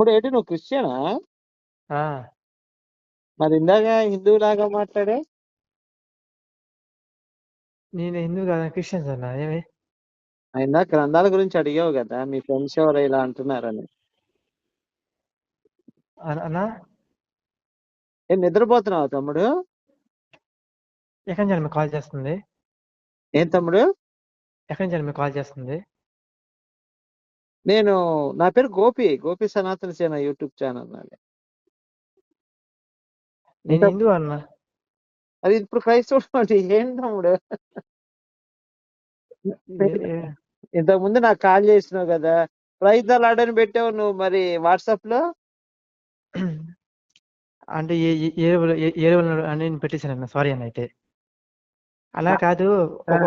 తమ్ముడు ఏంటి నువ్వు క్రిస్టియనా? ఆ! మరి ఇందాక హిందువులాగా మాట్లాడే. నేను హిందూ కాదు క్రిస్టియన్స్ అన్న. ఏమి? ఇందాక గ్రంథాల గురించి అడిగావు కదా, మీ ఫ్రెండ్స్ ఎవరు ఇలా అంటున్నారని. అన్నా ఏం నిద్రపోతున్నావా తమ్ముడు? ఎక్కడి నుంచి మీకు కాల్ చేస్తుంది? ఏం తమ్ముడు? ఎక్కడి నుంచి మీకు కాల్ చేస్తుంది? నా పేరు గోపి సనాతన సేన యూట్యూబ్ ఛానల్ నాది. నేను హిందూ అన్న. అది ఇప్పుడు క్రైస్తవుడు ఏం తమ్ముడు? ఇంతకు ముందు నాకు కాల్ చేసినావు కదా, ప్రైజ్ అలాడని పెట్టావు నువ్వు మరి వాట్సాప్ లో. అంటే ఏ అని నేను పెట్టేశాను అన్న. సారీ అన్న. అయితే అలా కాదు,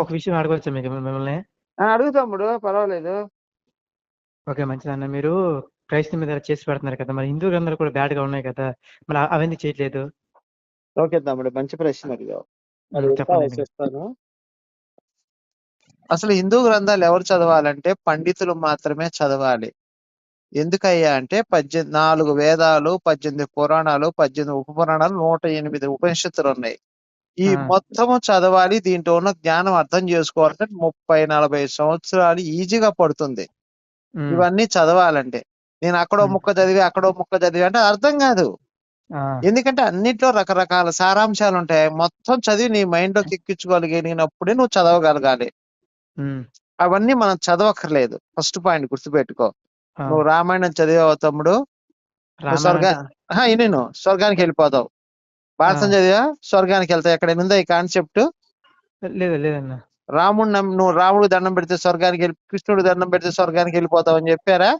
ఒక విషయం అడగవచ్చా మీకు మిమ్మల్ని? అడుగు తమ్ముడు, పర్వాలేదు. ఓకే, మంచిదన్న. మీరు క్రైస్తవ మీద చేసి పెడుతున్నారు కదా, మరి హిందూ గ్రంథాలు కూడా బ్యాడ్ గా ఉన్నాయి కదా, మరి అవన్నీ చేయట్లేదు? ఓకే తమ్ముడు, మంచి ప్రశ్న అడిగావు. చెప్పండి. చెప్తాను. అసలు హిందూ గ్రంథాలు ఎవరు చదవాలంటే పండితులు మాత్రమే చదవాలి. ఎందుకయ్యా అంటే 4 వేదాలు, 18 పురాణాలు, 18 ఉపపురాణాలు, 108 ఉపనిషత్తులు ఉన్నాయి. ఈ మొత్తము చదవాలి. దీంట్లో ఉన్న జ్ఞానం అర్థం చేసుకోవాలంటే 30-40 సంవత్సరాలు ఈజీగా పడుతుంది ఇవన్నీ చదవాలంటే. నేను అక్కడో ముక్క చదివి అంటే అర్థం కాదు. ఎందుకంటే అన్నిట్లో రకరకాల సారాంశాలు ఉంటాయి. మొత్తం చదివి నీ మైండ్ లోకి ఎక్కించుకోగలిగినప్పుడే నువ్వు చదవగలగాలి. అవన్నీ మనం చదవక్కర్లేదు. ఫస్ట్ పాయింట్ గుర్తుపెట్టుకో. నువ్వు రామాయణం చదివావు తమ్ముడు, నేను స్వర్గానికి వెళ్ళిపోతావు. భారతం చదివా, స్వర్గానికి వెళ్తావు. ఎక్కడైనా ఉందా ఈ కాన్సెప్ట్? లేదన్నా. నువ్వు రాముడు దండం పెడితే స్వర్గానికి కృష్ణుడు దండం పెడితే స్వర్గానికి వెళ్ళిపోతావు అని చెప్పారా?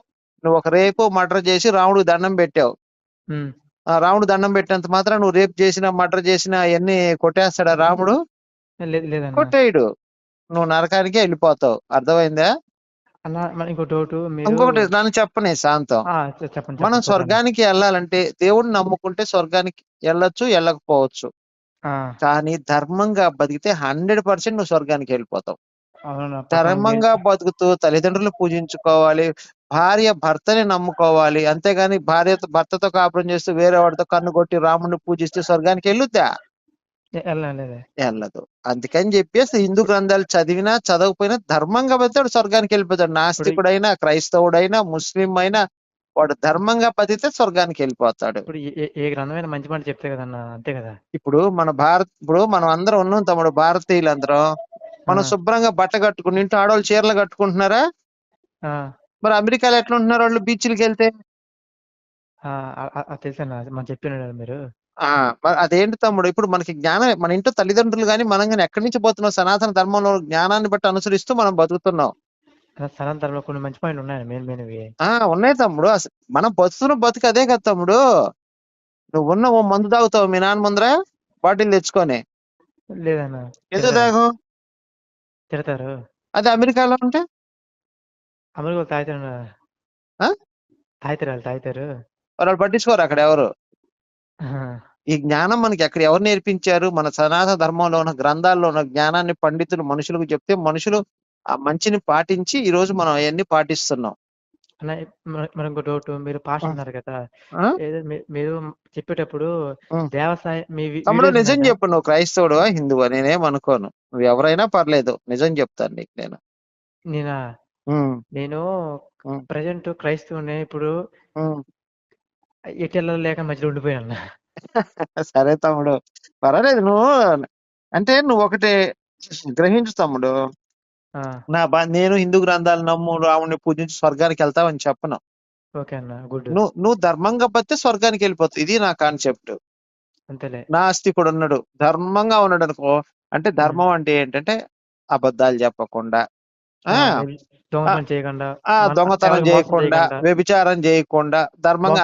నువ్వు ఒక రేపు మర్డర్ చేసి రాముడికి దండం పెట్టావు. రాముడు దండం పెట్టినంత మాత్రం నువ్వు రేపు చేసినా మర్డర్ చేసినా అవన్నీ కొట్టేస్తాడా రాముడు? కొట్టేయడు. నువ్వు నరకానికే వెళ్ళిపోతావు. అర్థమైందా? ఇంకొకటి నన్ను చెప్పనే శాంతం. మనం స్వర్గానికి వెళ్ళాలంటే దేవుడిని నమ్ముకుంటే స్వర్గానికి వెళ్ళొచ్చు, వెళ్ళకపోవచ్చు. కానీ ధర్మంగా బతికితే 100% నువ్వు స్వర్గానికి వెళ్ళిపోతావు. ధర్మంగా బతుకుతూ తల్లిదండ్రులు పూజించుకోవాలి, భార్య భర్తని నమ్ముకోవాలి. అంతేగాని భర్తతో కాపురం చేస్తూ వేరే వాడితో కన్ను కొట్టి రాముడిని పూజిస్తే స్వర్గానికి వెళ్ళుద్దా? వెళ్ళదు. అందుకని చెప్పేసి హిందూ గ్రంథాలు చదివినా చదవకపోయినా ధర్మంగా బతికాడు స్వర్గానికి వెళ్ళిపోతాడు. నాస్తికుడైనా, క్రైస్తవుడైనా, ముస్లిం అయినా వాడు ధర్మంగా బతికితే స్వర్గానికి వెళ్ళిపోతాడు. ఏ గ్రంథమైనా మంచి మాట చెప్తే కదన్నా, అంతే కదా. ఇప్పుడు మనం అందరం ఉన్నాం తమ్ముడు, భారతీయులందరం. మనం శుభ్రంగా బట్ట కట్టుకుని ఇంట్లో ఆడవాళ్ళు చీరలు కట్టుకుంటున్నారా? మరి అమెరికాలో ఎట్లా ఉంటున్నారు వాళ్ళు బీచ్లకి వెళ్తే? తెలుసన్నా, మనం చెప్పినారు మీరు. అదేంటి తమ్ముడు, ఇప్పుడు మనకి జ్ఞానం మన ఇంట్లో తల్లిదండ్రులు కానీ మనం కానీ ఎక్కడి నుంచి పోతున్నాం? సనాతన ధర్మంలో జ్ఞానాన్ని బట్టి అనుసరిస్తూ మనం బతుకుతున్నాం. సనాతన ధర్మంలో కొన్ని మంచి పాయింట్లు ఉన్నాయి. ఉన్నాయి తమ్ముడు. మనం బతుకుతున్న బతుకు అదే కదా తమ్ముడు. నువ్వు మందు తాగుతావు మీ నాన్న ముందర బాటిల్ తెచ్చుకొని? లేదన్నా. ఎందుకు తాగు? తిడతారు. అదే అమెరికాలో ఉంటే? అమెరికాలో తాగుతారు. వాళ్ళు పట్టించుకోరు అక్కడ ఎవరు. ఈ జ్ఞానం మనకి ఎక్కడ ఎవరు నేర్పించారు? మన సనాతన ధర్మంలో ఉన్న గ్రంథాల్లో ఉన్న జ్ఞానాన్ని పండితులు మనుషులకు చెప్తే మనుషులు ఆ మంచిని పాటించి ఈ రోజు మనం అవన్నీ పాటిస్తున్నాం. మరి ఇంకో డౌట్, మీరు పాస్టర్ అన్నారు కదా, మీరు చెప్పేటప్పుడు తమ్ముడు నిజం చెప్పు, నువ్వు క్రైస్తవుడు హిందువా? నేనేమనుకోను. నువ్వు ఎవరైనా పర్లేదు, నిజం చెప్తాను నీకు. నేను ప్రజెంట్ క్రైస్తవునే. ఇప్పుడు ఎటు లేక మధ్యలో ఉండిపోయాను. సరే తమ్ముడు, పర్వాలేదు. నువ్వు ఒకటి గ్రహించు తమ్ముడు. నేను హిందూ గ్రంథాలు నమ్ము, రాముడిని పూజించి స్వర్గానికి వెళ్తావని చెప్పను. నువ్వు ధర్మంగా బతితే స్వర్గానికి వెళ్ళిపోతావు. ఇది నా కాన్సెప్ట్. నాస్తికుడు ఉన్నాడు, ధర్మంగా ఉన్నాడు అనుకో. అంటే ధర్మం అంటే ఏంటంటే అబద్ధాలు చెప్పకుండా, దొంగతనం చేయకుండా, వ్యభిచారం చేయకుండా, ధర్మంగా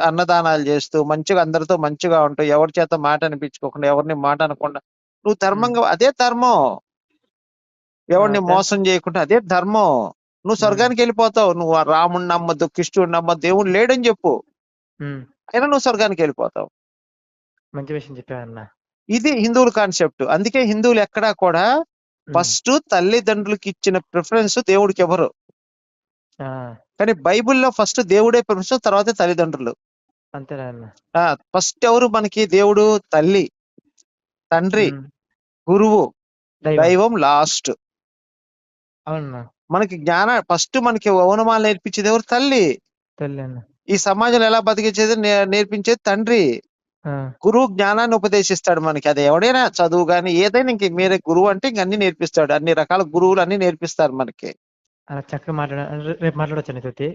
అన్నదానాలు చేస్తూ మంచిగా అందరితో మంచిగా ఉంటూ, ఎవరి చేత మాట అనిపించుకోకుండా, ఎవరిని మాట అనకుండా నువ్వు ధర్మంగా, అదే ధర్మం. ఎవరిని మోసం చేయకుండా, అదే ధర్మం. నువ్వు స్వర్గానికి వెళ్ళిపోతావు. నువ్వు రాముడిని నమ్మద్దు, కృష్ణుడిని నమ్మద్దు, దేవుడు లేడని చెప్పు, అయినా నువ్వు స్వర్గానికి వెళ్ళిపోతావు. మంచి విషయం చెప్పావన్నా. ఇది హిందువుల కాన్సెప్ట్. అందుకే హిందువులు ఎక్కడా కూడా ఫస్ట్ తల్లిదండ్రులకి ఇచ్చిన ప్రిఫరెన్స్ దేవుడికి ఎవరు. ఆ! కానీ బైబిల్‌లో ఫస్ట్ దేవుడే ప్రపంచం, తర్వాతే తల్లిదండ్రులు. అంతేనా అన్న. ఫస్ట్ ఎవరు మనకి దేవుడు? తల్లి, తండ్రి, హ్మ్. గురువు, దైవం. దైవం లాస్ట్. అవునన్నా. మనకి ఫస్ట్ మనకి ఓనమాలు నేర్పించేది ఎవరు? తల్లి. తల్లి అన్న. ఈ సమాజంలో ఎలా బతికించేది నేర్పించేది తండ్రి. ఆ! గురువు జ్ఞానాన్ని ఉపదేశిస్తాడు మనకి. అది ఎవడైనా చదువు గాని ఏదైనా ఇంక మీరే గురువు అంటే ఇంక అన్ని నేర్పిస్తాడు. అన్ని రకాల గురువులు అన్ని నేర్పిస్తారు మనకి. అలా చక్కగా రేపు మాట్లాడొచ్చా నీతోటి?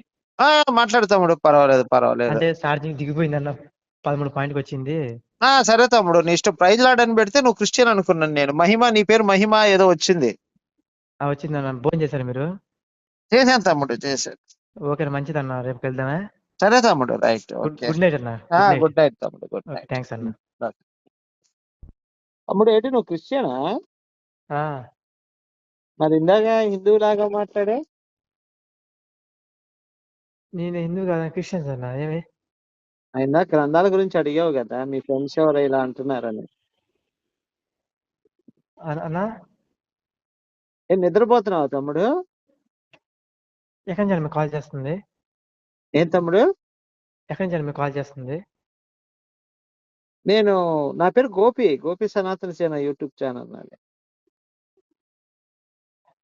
మాట్లాడు తమ్ముడు, పర్వాలేదు పర్వాలేదు. అంటే ఛార్జింగ్ దిగిపోయిందన్న. 13 పాయింట్‌కొచ్చింది. సరే తమ్ముడు, నీ ఇష్టం. ప్రైజ్ లార్డ్ అని పెడితే నువ్వు క్రిస్టియన్ అనుకున్నాను నేను. మహిమ, నీ పేరు మహిమ ఏదో వచ్చింది. వచ్చిందన్న. భోజనం చేశారా మీరు? చేశాను తమ్ముడు, చేశాను. ఓకేనా, మంచిదన్న. రేపుకి వెళ్దామా? సరే తమ్ముడు, right, good okay. Good night అన్న. Good night. గుడ్ నైట్ తమ్ముడు, గుడ్ ఓకే. నైట్. థాంక్స్ అన్న. తమ్ముడు, ఏంటి నువ్వు క్రిస్టియనా? ఆ! మరి ఇందాక హిందువులాగా మాట్లాడే. నేను హిందూ కాదు, క్రిస్టియన్స్ అన్న. ఏమి? ఇందాక గ్రంథాల గురించి అడిగావు కదా, మీ ఫ్రెండ్స్ ఎవరు ఇలా అంటున్నారని. అన్నా, ఏం నిద్రపోతున్నావా తమ్ముడు? ఎక్కడి నుంచి మీకు కాల్ చేస్తుంది? ఏం తమ్ముడు? ఎక్కడి నుంచి మీకు కాల్ చేస్తుంది? నా పేరు గోపి, గోపి సనాతన సేన యూట్యూబ్ ఛానల్ నాది.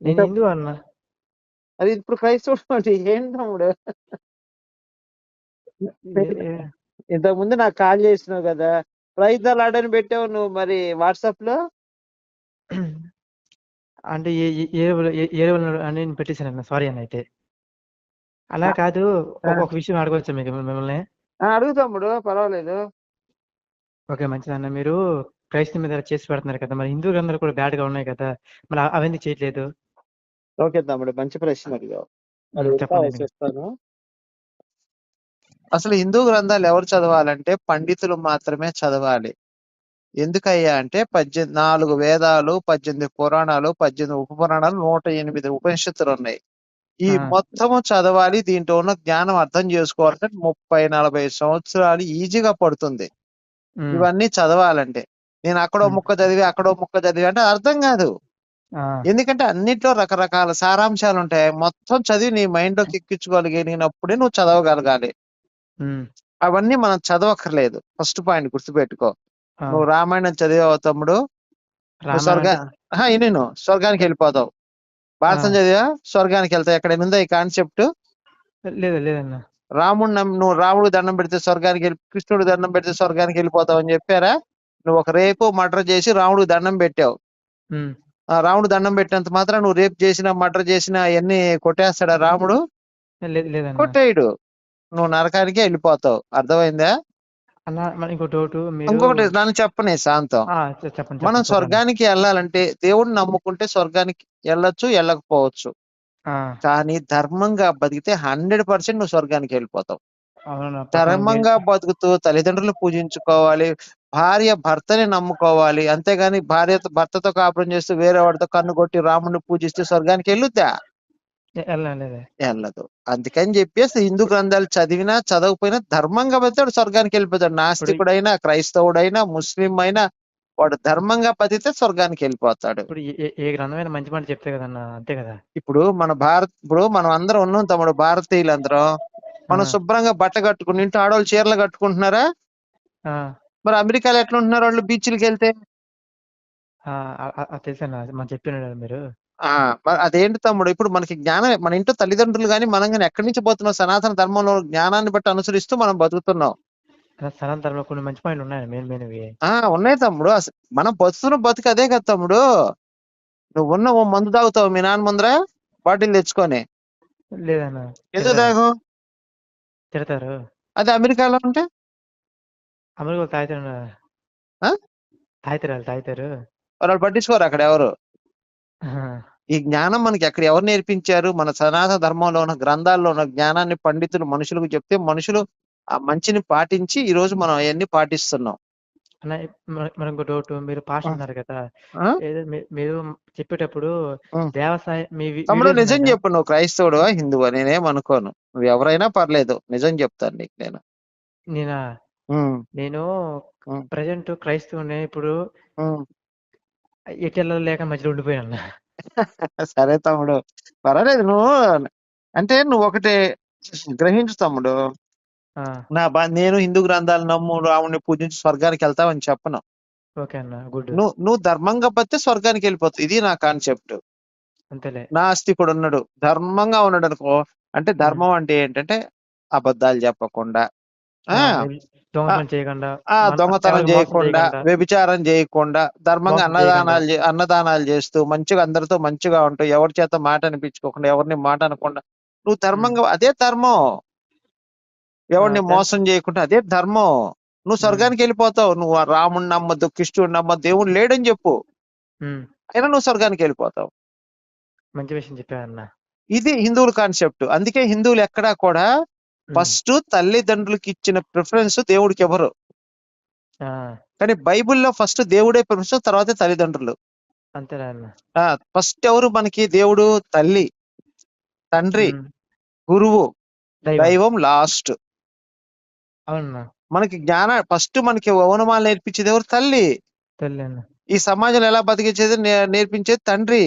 నేను హిందూ అన్న. అది ఇప్పుడు క్రైస్తవుడు అంటే ఏం తమ్ముడు? ఇంతకు ముందు నాకు కాల్ చేసినావు కదా, ప్రైజ్ ద లార్డ్ అని పెట్టావు నువ్వు మరి వాట్సాప్ లో. అంటే ఏ లెవెల్ అని నేను పెట్టేశాను. సారీ అన్న అయితే. అలా కాదు, ఒక విషయం అడగవచ్చా మీకు మిమ్మల్ని? అడుగు తమ్ముడు, పర్వాలేదు. ఓకే, మంచిదన్న. మీరు క్రైస్తవ మీద చేసి పెడుతున్నారు కదా, మరి హిందూ గ్రంథాలు కూడా బ్యాడ్ గా ఉన్నాయి కదా, మరి అవన్నీ చేయట్లేదు? ఓకే తమ్ముడు, మంచి ప్రశ్న అడిగావు. చెప్పండి. చెప్తాను. అసలు హిందూ గ్రంథాలు ఎవరు చదవాలంటే పండితులు మాత్రమే చదవాలి. ఎందుకయ్యా అంటే 4 వేదాలు, 18 పురాణాలు, 18 ఉపపురాణాలు, 108 ఉపనిషత్తులు ఉన్నాయి. ఈ మొత్తము చదవాలి. దీంట్లో ఉన్న జ్ఞానం అర్థం చేసుకోవాలంటే 30-40 సంవత్సరాలు ఈజీగా పడుతుంది ఇవన్నీ చదవాలంటే. నేను అక్కడో ముక్క చదివి అక్కడో ముక్క చదివి అంటే అర్థం కాదు. ఎందుకంటే అన్నిట్లో రకరకాల సారాంశాలు ఉంటాయి. మొత్తం చదివి నీ మైండ్ లోకి ఎక్కించుకోగలిగినప్పుడే నువ్వు చదవగలగాలి. అవన్నీ మనం చదవక్కర్లేదు. ఫస్ట్ పాయింట్ గుర్తుపెట్టుకో. నువ్వు రామాయణం చదివావు తమ్ముడు, నేను స్వర్గానికి వెళ్ళిపోతావు. భారతం చదివా, స్వర్గానికి వెళ్తావు. ఎక్కడైనా ఉందా ఈ కాన్సెప్ట్? లేదన్న. నువ్వు రాముడికి దండం పెడితే స్వర్గానికి వెళ్ళి, కృష్ణుడు దండం పెడితే స్వర్గానికి వెళ్ళిపోతావు అని చెప్పారా? నువ్వు ఒక రేపు మర్డర్ చేసి రాముడికి దండం పెట్టావు. రాముడు దండం పెట్టినంత మాత్రం నువ్వు రేపు చేసినా మర్డర్ చేసినా అవన్నీ కొట్టేస్తాడా రాముడు? కొట్టేయడు. నువ్వు నరకానికే వెళ్ళిపోతావు. అర్థమైందా? ఇంకో డౌట్. ఇంకొకటి నన్ను చెప్పనే శాంతం. చెప్పండి. మనం స్వర్గానికి వెళ్ళాలంటే దేవుడిని నమ్ముకుంటే స్వర్గానికి వెళ్ళొచ్చు, వెళ్ళకపోవచ్చు. కానీ ధర్మంగా బతికితే 100% నువ్వు స్వర్గానికి వెళ్ళిపోతావు. ధర్మంగా బతుకుతూ తల్లిదండ్రులు పూజించుకోవాలి, భార్య భర్తని నమ్ముకోవాలి. అంతేగాని భర్తతో కాపురం చేస్తూ వేరే వాడితో కన్ను కొట్టి రాముడిని పూజిస్తే స్వర్గానికి వెళ్ళుద్దా? వెళ్ళదు. అందుకని చెప్పేసి హిందూ గ్రంథాలు చదివినా చదవకపోయినా ధర్మంగా బతికాడు స్వర్గానికి వెళ్ళిపోతాడు. నాస్తికుడైనా, క్రైస్తవుడైనా, ముస్లిం అయినా వాడు ధర్మంగా బతికితే స్వర్గానికి వెళ్ళిపోతాడు. ఇప్పుడు ఏ గ్రంథమైనా మంచి మాట చెప్తే కదన్నా, అంతే కదా. ఇప్పుడు మనం అందరం ఉన్నాం తమ్ముడు, భారతీయులందరం. మనం శుభ్రంగా బట్ట కట్టుకుని ఇంట్లో ఆడవాళ్ళు చీరలు కట్టుకుంటున్నారా? మరి అమెరికాలో ఎట్లా ఉంటున్నారు వాళ్ళు బీచ్లకి వెళ్తే? తెలుసన్నా, మనం చెప్పినారు మీరు. అదేంటి తమ్ముడు, ఇప్పుడు మనకి జ్ఞానం మన ఇంట్లో తల్లిదండ్రులు గాని మనం గాని ఎక్కడి నుంచి పోతున్నాం? సనాతన ధర్మంలో జ్ఞానాన్ని బట్టి అనుసరిస్తూ మనం బతుకుతున్నాం. సనాతన ధర్మంలో కొన్ని మంచి పాయింట్లు ఉన్నాయి. ఉన్నాయి తమ్ముడు. మనం బతుకుతున్న బతుకు అదే కదా తమ్ముడు. నువ్వు మందు తాగుతావు మీ నాన్న ముందర బాటిల్ తెచ్చుకొని? లేదన్నా. ఎందుకు తాగు? తిడతారు. అదే అమెరికాలో ఉంటే? అమెరికాలో తాగుతారు. వాళ్ళు పట్టించుకోరు అక్కడ ఎవరు. ఈ జ్ఞానం మనకి ఎక్కడ ఎవరు నేర్పించారు? మన సనాతన ధర్మంలో ఉన్న గ్రంథాల్లో ఉన్న జ్ఞానాన్ని పండితులు మనుషులకు చెప్తే మనుషులు ఆ మంచిని పాటించి ఈ రోజు మనం అవన్నీ పాటిస్తున్నాం. మరి ఇంకో డౌట్. మీరు పాస్టర్ అన్నారు కదా, మీరు చెప్పేటప్పుడు తమ్ముడు నిజం చెప్పు, నువ్వు క్రైస్తవుడు హిందువా? నేనేం అనుకోను. నువ్వు ఎవరైనా పర్లేదు, నిజం చెప్తాను నీకు నేను. నేను ప్రజెంట్ క్రైస్తవునే. ఇప్పుడు ఎటు లేక మధ్యలో ఉండిపోయాను. సరే తమ్ముడు, పర్వాలేదు. నువ్వు అంటే నువ్వు ఒకటి గ్రహించు తమ్ముడు. ఆ, నేను హిందూ గ్రంథాలు నమ్ము రాముడిని పూజించి స్వర్గానికి వెళ్తావని చెప్పను. ఓకే అన్న, గుడ్. నువ్వు ధర్మంగా బతితే స్వర్గానికి వెళ్ళిపోతావు. ఇది నా కాన్సెప్ట్. అంతేలే. నా ఆస్తికుడు ఉన్నాడు, ధర్మంగా ఉన్నాడు అనుకో. అంటే ధర్మం అంటే ఏంటంటే అబద్ధాలు చెప్పకుండా, ఆ దొంగ ఆ, పని చేయకుండా, దొంగతనం ఎవరికి మోసం చేయకుండా, చేయకుండా, వ్యభిచారం చేయకుండా, ధర్మంగా మోసం చేయకుండా. అన్నదానాలు చేస్తూ మంచిగా అందరితో మంచిగా ఉంటూ, ఎవరి చేత మాట అనిపించుకోకుండా, ఎవరిని మాట అనకుండా, నువ్వు ధర్మంగా, అదే ధర్మం. ఎవరిని మోసం చేయకుండా, అదే ధర్మం. నువ్వు స్వర్గానికి వెళ్ళిపోతావు. నువ్వు ఆ రాముడిని నమ్మద్దు, కృష్ణుడిని నమ్మద్దు, దేవుడు లేడని చెప్పు, అయినా నువ్వు స్వర్గానికి వెళ్ళిపోతావు. మంచి విషయం చెప్పావన్న. ఇది హిందువుల కాన్సెప్ట్. అందుకే హిందువులు ఎక్కడా కూడా ఫస్ట్ తల్లిదండ్రులకి ఇచ్చిన ప్రిఫరెన్స్ దేవుడికి ఎవరు. కానీ బైబిల్లో ఫస్ట్ దేవుడే ప్రిఫరెన్స్, తర్వాత తల్లిదండ్రులు. అంతేనా అన్న. ఫస్ట్ ఎవరు మనకి? దేవుడు, తల్లి, తండ్రి, గురువు, దైవం లాస్ట్. అవునన్నా. మనకి ఫస్ట్ మనకి ఓనమాలు నేర్పించేది ఎవరు? తల్లి. తల్లి అన్న. ఈ సమాజంలో ఎలా బతికించేది నేర్పించేది తండ్రి.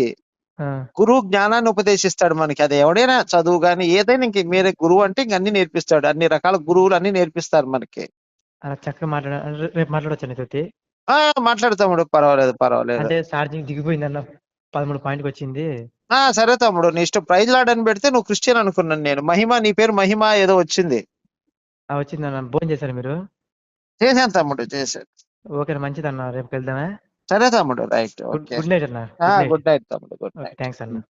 గురువు జ్ఞానాన్ని ఉపదేశిస్తాడు మనకి. అది ఎవడైనా చదువు గాని ఏదైనా, ఇంక మీరే గురువు అంటే ఇంక అన్ని నేర్పిస్తాడు. అన్ని రకాల గురువులు అన్ని నేర్పిస్తారు మనకి. అలా చక్కగా రేపు మాట్లాడొచ్చా నీతోటి? మాట్లాడు పర్వాలేదు. అంటే ఛార్జింగ్ దిగిపోయిందన్న, 13 పాయింట్కి వచ్చింది. సరే తమ్ముడు, నీ ఇష్టం. ప్రైజ్ లాడని పెడితే నువ్వు క్రిస్టియన్ అనుకున్నాను నేను. మహిమ, నీ పేరు మహిమ ఏదో వచ్చింది. వచ్చిందన్న. భోజనం చేశారు మీరు? చేశాను తమ్ముడు, చేశాను. ఓకే, మంచిదన్న. రేపు వెళ్దామా? సరే తమ్ముడు, రైట్. గుడ్ నైట్ అన్న. గుడ్ నైట్ తమ్ముడు, గుడ్ నైట్. థ్యాంక్స్ అన్న.